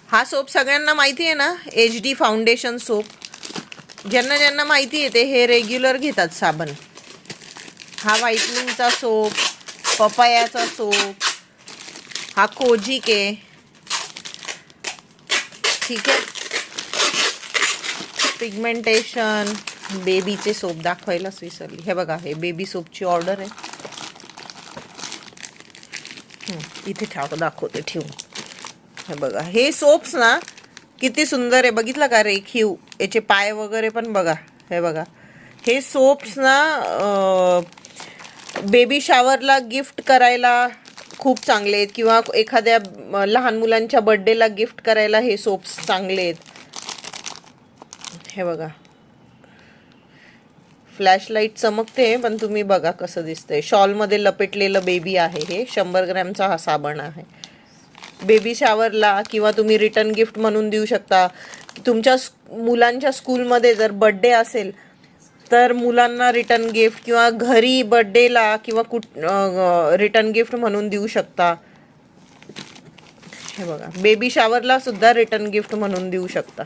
हा सोप सगळ्यांना माहिती आहे ना, HD फाउंडेशन सोप. ज्यांना ज्यांना माहिती आहे ते हे रेग्युलर घेतात साबण. हा व्हाईटनिंगचा सोप, पपायाचा सोप, हा कोजिक आहे. ठीक आहे. पिगमेंटेशन, बेबीचे सोप दाखवायलाच विसरली. हे बघा, हे बेबी सोपची ऑर्डर आहे. इथे दाखवते ठेवून. हे बघा, हे सोप्स ना किती सुंदर आहे, बघितलं का रेखीव. याचे पाय वगैरे पण बघा. हे बघा, हे सोप्स ना बेबी शॉवरला गिफ्ट करायला खूप चांगले आहेत, किंवा एखाद्या लहान मुलांच्या बर्थडेला गिफ्ट करायला हे सोप्स चांगले आहेत. हे बघा, फ्लॅशलाईट चमकते पण तुम्ही बघा कसं दिसतंय. शॉलमध्ये लपेटलेलं बेबी आहे. हे 100 ग्रॅमचा हा साबण आहे. बेबी शॉवरला किंवा तुम्ही रिटर्न गिफ्ट म्हणून देऊ शकता. तुमच्या मुलांच्या स्कूलमध्ये जर बर्थडे असेल तर मुलांना रिटर्न गिफ्ट, किंवा घरी बर्थडेला किंवा रिटर्न गिफ्ट म्हणून देऊ शकता. हे बघा, बेबी शॉवरला सुद्धा रिटर्न गिफ्ट म्हणून देऊ शकता.